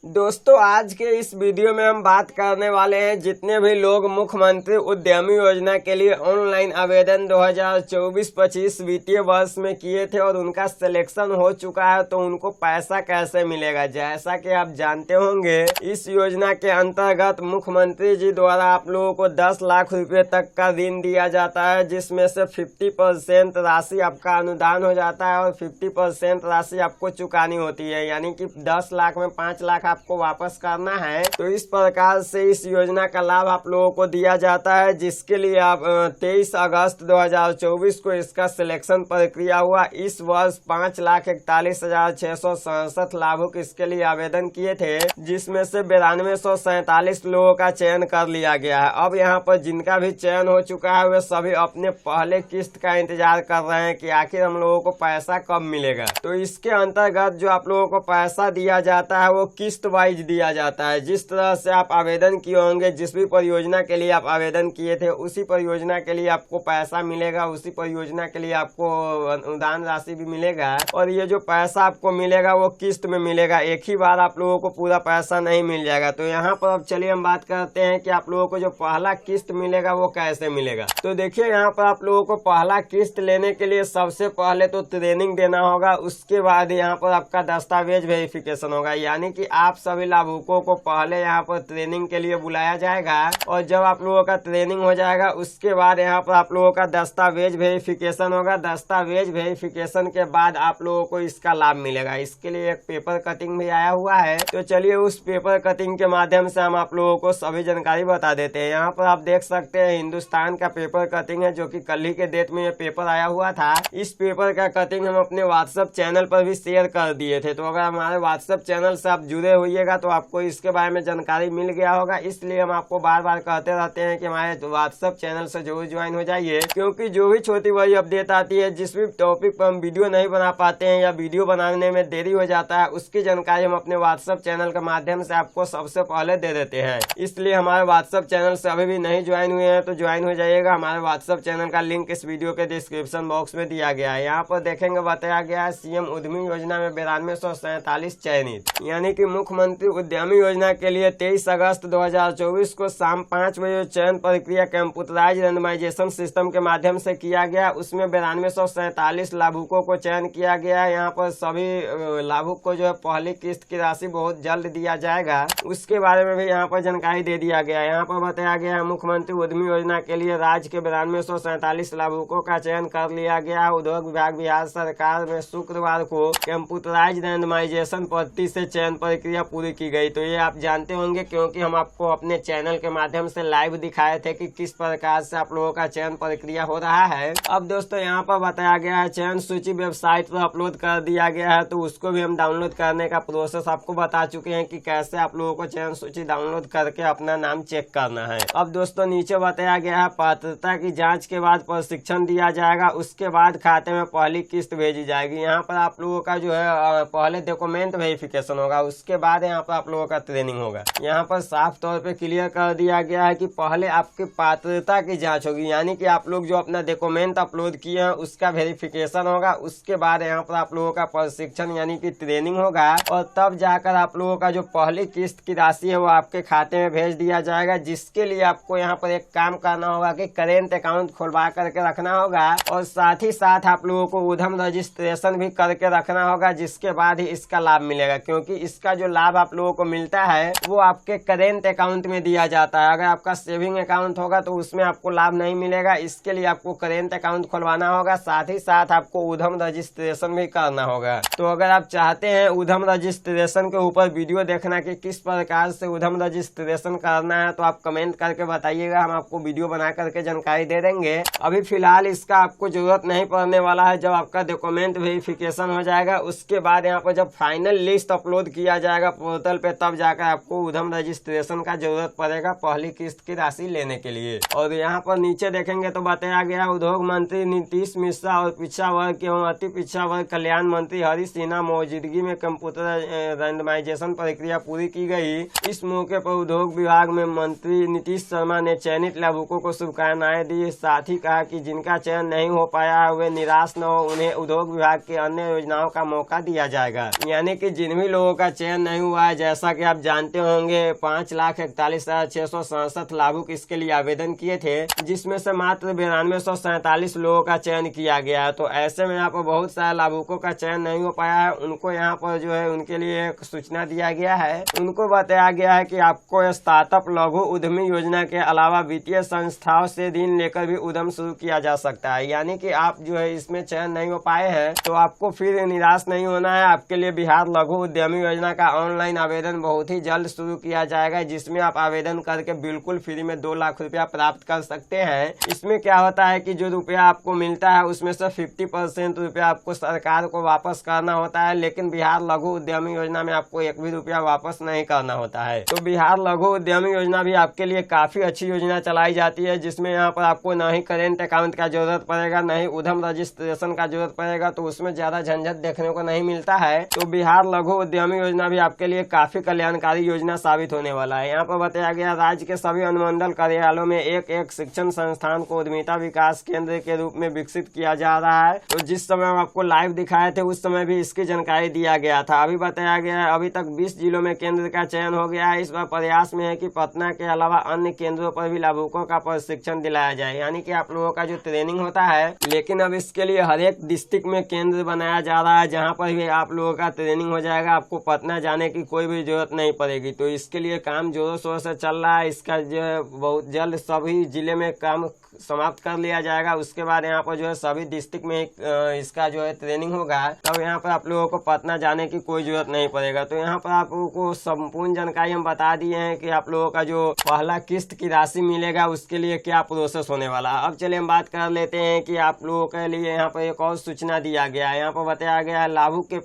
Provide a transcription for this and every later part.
दोस्तों आज के इस वीडियो में हम बात करने वाले हैं जितने भी लोग मुख्यमंत्री उद्यमी योजना के लिए ऑनलाइन आवेदन 2024-25 वित्तीय वर्ष में किए थे और उनका सिलेक्शन हो चुका है तो उनको पैसा कैसे मिलेगा। जैसा कि आप जानते होंगे इस योजना के अंतर्गत मुख्यमंत्री जी द्वारा आप लोगों को 10 लाख रुपए तक का ऋण दिया जाता है, जिसमें से 50% राशि आपका अनुदान हो जाता है और 50% राशि आपको चुकानी होती है, यानी कि 10 लाख में 5 लाख आपको वापस करना है। तो इस प्रकार से इस योजना का लाभ आप लोगों को दिया जाता है, जिसके लिए आप 23 अगस्त 2024 को इसका सिलेक्शन प्रक्रिया हुआ। इस वर्ष 5,41,667 लाभुक इसके लिए आवेदन किए थे, जिसमें से 9247 लोगों का चयन कर लिया गया है। अब यहाँ पर जिनका भी चयन हो चुका है वे सभी अपने पहले किस्त का इंतजार कर रहे हैं कि आखिर हम लोगों को पैसा कब मिलेगा। तो इसके अंतर्गत जो आप लोगों को पैसा दिया जाता है वो किस्त वाइज दिया जाता है। जिस तरह से आप आवेदन किए होंगे, जिस भी परियोजना के लिए आप आवेदन किए थे उसी परियोजना के लिए आपको पैसा मिलेगा, उसी परियोजना के लिए आपको अनुदान राशि भी मिलेगा। और ये जो पैसा आपको मिलेगा वो किस्त में मिलेगा, एक ही बार आप लोगों को पूरा पैसा नहीं मिल जाएगा। तो यहाँ पर अब चलिए हम बात करते हैं कि आप लोगों को जो पहला किस्त मिलेगा वो कैसे मिलेगा। तो देखिए यहाँ पर आप लोगों को पहला किस्त लेने के लिए सबसे पहले तो ट्रेनिंग देना होगा, उसके बाद यहाँ पर आपका दस्तावेज वेरिफिकेशन होगा, यानी कि आप सभी लाभुकों को पहले यहाँ पर ट्रेनिंग के लिए बुलाया जाएगा और जब आप लोगों का ट्रेनिंग हो जाएगा उसके बाद यहाँ पर आप लोगों का दस्तावेज वेरिफिकेशन होगा। दस्तावेज वेरिफिकेशन के बाद आप लोगों को इसका लाभ मिलेगा। इसके लिए एक पेपर कटिंग भी आया हुआ है, तो चलिए उस पेपर कटिंग के माध्यम से हम आप लोगों को सभी जानकारी बता देते हैं। यहाँ पर आप देख सकते हैं हिंदुस्तान का पेपर कटिंग है, जो कि कल ही के डेट में ये पेपर आया हुआ था। इस पेपर का कटिंग हम अपने व्हाट्सएप चैनल पर भी शेयर कर दिए थे, तो अगर हमारे व्हाट्सएप चैनल से आप जुड़े होइएगा तो आपको इसके बारे में जानकारी मिल गया होगा। इसलिए हम आपको बार बार कहते रहते हैं कि हमारे व्हाट्सएप चैनल से जरूर ज्वाइन हो जाइए, क्योंकि जो भी छोटी बड़ी अपडेट आती है, जिस भी टॉपिक पर हम वीडियो नहीं बना पाते हैं या वीडियो बनाने में देरी हो जाता है, उसकी जानकारी हम अपने व्हाट्सएप चैनल के माध्यम से आपको सबसे पहले दे देते हैं। इसलिए हमारे व्हाट्सएप चैनल से अभी भी नहीं ज्वाइन हुए हैं तो ज्वाइन हो जाइएगा। हमारे व्हाट्सएप चैनल का लिंक इस वीडियो के डिस्क्रिप्शन बॉक्स में दिया गया है। यहाँ पर देखेंगे बताया गया है सीएम उद्यमी योजना में 9247 चयनित, यानी कि मुख्यमंत्री उद्यमी योजना के लिए 23 अगस्त 2024 को शाम 5 बजे चयन प्रक्रिया कंप्यूटराइज रैंडमाइजेशन सिस्टम के माध्यम से किया गया। उसमें 9247 लाभुकों को चयन किया गया। यहाँ पर सभी लाभुक को जो है पहली किस्त की राशि बहुत जल्द दिया जाएगा, उसके बारे में भी यहाँ पर जानकारी दे दिया गया। यहाँ पर बताया गया है मुख्यमंत्री उद्यमी योजना के लिए राज्य के 9247 लाभुकों का चयन कर लिया गया। उद्योग विभाग बिहार सरकार में शुक्रवार को कंप्यूटराइज रैंडमाइजेशन पद्धति से चयन प्रक्रिया पूरी की गई। तो ये आप जानते होंगे क्योंकि हम आपको अपने चैनल के माध्यम से लाइव दिखाए थे कि किस प्रकार से आप लोगों का चयन प्रक्रिया हो रहा है। अब दोस्तों यहाँ पर बताया गया है चयन सूची वेबसाइट पर अपलोड कर दिया गया है, तो उसको भी हम डाउनलोड करने का प्रोसेस आपको बता चुके हैं कि कैसे आप लोगों को चयन सूची डाउनलोड करके अपना नाम चेक करना है। अब दोस्तों नीचे बताया गया है पात्रता की जाँच के बाद प्रशिक्षण दिया जाएगा, उसके बाद खाते में पहली किस्त भेजी जाएगी। यहाँ पर आप लोगों का जो है पहले डॉक्यूमेंट वेरिफिकेशन होगा, उसके बाद यहाँ पर आप लोगों का ट्रेनिंग होगा। यहाँ पर साफ तौर पे क्लियर कर दिया गया है कि पहले आपकी पात्रता की जांच होगी, यानी कि आप लोग जो अपना डॉक्यूमेंट अपलोड किए हैं उसका वेरिफिकेशन होगा। उसके बाद यहाँ पर आप लोगों का प्रशिक्षण यानी कि ट्रेनिंग होगा और तब जाकर आप लोगों का जो पहली किस्त की राशि है वो आपके खाते में भेज दिया जाएगा। जिसके लिए आपको यहाँ पर एक काम करना होगा कि करेंट अकाउंट खुलवा करके रखना होगा और साथ ही साथ आप लोगों को उद्यम रजिस्ट्रेशन भी करके रखना होगा, जिसके बाद ही इसका लाभ मिलेगा। क्योंकि इसका जो लाभ आप लोगों को मिलता है वो आपके करेंट अकाउंट में दिया जाता है। अगर आपका सेविंग अकाउंट होगा तो उसमें आपको लाभ नहीं मिलेगा। इसके लिए आपको करेंट अकाउंट खुलवाना होगा, साथ ही साथ आपको उद्यम रजिस्ट्रेशन भी करना होगा। तो अगर आप चाहते हैं उद्यम रजिस्ट्रेशन के ऊपर वीडियो देखना कि किस प्रकार से उद्यम रजिस्ट्रेशन करना है, तो आप कमेंट करके बताइएगा, हम आपको वीडियो बना करके जानकारी दे देंगे। अभी फिलहाल इसका आपको जरूरत नहीं पड़ने वाला है। जब आपका डॉक्यूमेंट वेरिफिकेशन हो जाएगा उसके बाद यहाँ पर जब फाइनल लिस्ट अपलोड किया जाएगा पोर्टल पे, तब जाकर आपको उद्यम रजिस्ट्रेशन का जरूरत पड़ेगा पहली किस्त की राशि लेने के लिए। और यहाँ पर नीचे देखेंगे तो बताया गया उद्योग मंत्री नीतीश मिश्रा और पिछड़ा वर्ग एवं अति पिछड़ा वर्ग कल्याण मंत्री हरीश सिन्हा मौजूदगी में कंप्यूटर रैंडमाइजेशन प्रक्रिया पूरी की गई। इस मौके पर उद्योग विभाग में मंत्री नीतीश शर्मा ने चयनित लाभुकों को शुभकामनाएं दी। साथ ही कहा कि जिनका चयन नहीं हो पाया है वे निराश न हो, उन्हें उद्योग विभाग की अन्य योजनाओं का मौका दिया जाएगा। यानी कि जिन भी लोगों का चयन नहीं नहीं हुआ है। जैसा कि आप जानते होंगे 5,41,667 लाभुक इसके लिए आवेदन किए थे, जिसमें से मात्र 9247 लोगों का चयन किया गया है। तो ऐसे में यहाँ पर बहुत सारे लाभुकों का चयन नहीं हो पाया है। उनको यहाँ पर जो है उनके लिए एक सूचना दिया गया है। उनको बताया गया है कि आपको स्टार्टअप लघु उद्यमी योजना के अलावा वित्तीय संस्थाओं से ऋण लेकर भी उद्यम शुरू किया जा सकता है। यानी कि आप जो है इसमें चयन नहीं हो पाए हैं तो आपको फिर निराश नहीं होना है। आपके लिए बिहार लघु उद्यमी योजना का ऑनलाइन आवेदन बहुत ही जल्द शुरू किया जाएगा, जिसमें आप आवेदन करके बिल्कुल फ्री में 2 लाख रुपया प्राप्त कर सकते हैं। इसमें क्या होता है कि जो रुपया आपको मिलता है उसमें से 50% रुपया आपको सरकार को वापस करना होता है, लेकिन बिहार लघु उद्यमी योजना में आपको 1 भी रुपया वापस नहीं करना होता है। तो बिहार लघु उद्यमी योजना भी आपके लिए काफी अच्छी योजना चलाई जाती है, जिसमें यहाँ पर आपको न ही करेंट अकाउंट का जरूरत पड़ेगा, न ही उद्यम रजिस्ट्रेशन का जरूरत पड़ेगा, तो उसमें ज्यादा झंझट देखने को नहीं मिलता है। तो बिहार लघु उद्यमी योजना भी आपके लिए काफी कल्याणकारी योजना साबित होने वाला है। यहाँ पर बताया गया राज्य के सभी अनुमंडल कार्यालयों में एक शिक्षण संस्थान को उद्यमिता विकास केंद्र के रूप में विकसित किया जा रहा है। तो जिस समय हम आपको लाइव दिखाए थे उस समय भी इसकी जानकारी दिया गया था। अभी बताया गया है अभी तक 20 जिलों में केंद्र का चयन हो गया है। इस बार प्रयास में है कि पटना के अलावा अन्य केंद्रों पर भी लाभुकों का प्रशिक्षण दिलाया जाए, यानी कि आप लोगों का जो ट्रेनिंग होता है। लेकिन अब इसके लिए हर एक डिस्ट्रिक्ट में केंद्र बनाया जा रहा है, जहाँ पर भी आप लोगों का ट्रेनिंग हो जाएगा। आपको पटना जाने की कोई भी जरूरत नहीं पड़ेगी। तो इसके लिए काम जोरों शोर से चल रहा है। इसका जो है बहुत जल्द सभी जिले में काम समाप्त कर लिया जाएगा। उसके बाद यहाँ पर जो है सभी डिस्ट्रिक्ट में इसका जो है ट्रेनिंग होगा, तब यहाँ पर आप लोगों को पटना जाने की कोई जरूरत नहीं पड़ेगा। तो यहाँ पर आपको संपूर्ण जानकारी हम बता दिए हैं कि आप लोगों का जो पहला किस्त की राशि मिलेगा उसके लिए क्या प्रोसेस होने वाला है। अब चलिए हम बात कर लेते हैं कि आप लोगों के लिए यहाँ पर एक और सूचना दिया गया है। यहाँ पर बताया गया है लाभुक के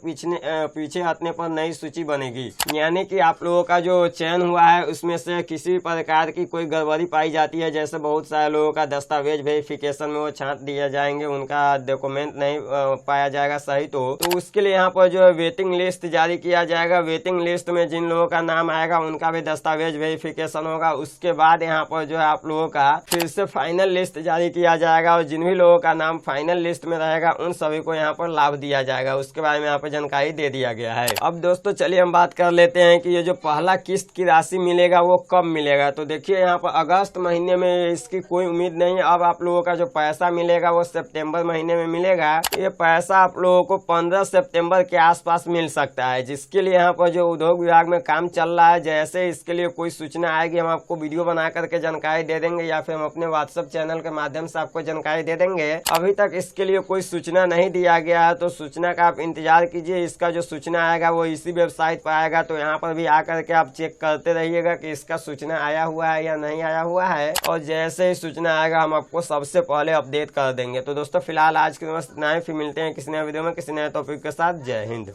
पीछे हटने पर नई सूची बनेगी, यानी कि आप लोगों का जो चयन हुआ है उसमें से किसी प्रकार की कोई गड़बड़ी पाई जाती है, जैसे बहुत सारे लोगों का दस्तावेज वेरिफिकेशन में वो छांट दिया जाएंगे, उनका डॉक्यूमेंट नहीं पाया जाएगा सही, तो उसके लिए यहाँ पर जो है वेटिंग लिस्ट जारी किया जाएगा। वेटिंग लिस्ट में जिन लोगों का नाम आएगा उनका भी दस्तावेज वेरिफिकेशन होगा। उसके बाद यहाँ पर जो है आप लोगों का फिर से फाइनल लिस्ट जारी किया जाएगा, और जिन भी लोगों का नाम फाइनल लिस्ट में रहेगा उन सभी को यहाँ पर लाभ दिया जाएगा। उसके बारे में यहाँ पर जानकारी दे दिया गया है। अब दोस्तों चलिए हम बात कर लेते हैं कि ये जो पहला किस्त की राशि मिलेगा वो कब मिलेगा। तो देखिए यहाँ पर अगस्त महीने में इसकी कोई उम्मीद नहीं। अब आप लोगों का जो पैसा मिलेगा वो सितंबर महीने में मिलेगा। ये पैसा आप लोगों को 15 सितंबर के आसपास मिल सकता है, जिसके लिए यहाँ पर जो उद्योग विभाग में काम चल रहा है। जैसे इसके लिए कोई सूचना आएगी हम आपको वीडियो बना करके जानकारी दे देंगे, या फिर हम अपने व्हाट्सएप चैनल के माध्यम से आपको जानकारी दे देंगे। अभी तक इसके लिए कोई सूचना नहीं दिया गया है, तो सूचना का आप इंतजार कीजिए। इसका जो सूचना आएगा वो इसी वेबसाइट पर आएगा, तो यहाँ पर भी आकर के आप चेक करते रहिएगा कि इसका सूचना आया हुआ है या नहीं आया हुआ है। और जैसे ही सूचना आएगा हम आपको सबसे पहले अपडेट कर देंगे। तो दोस्तों फिलहाल आज के बस इतना ही, फिर मिलते हैं किसी नए वीडियो में किसी नए टॉपिक के साथ। जय हिंद।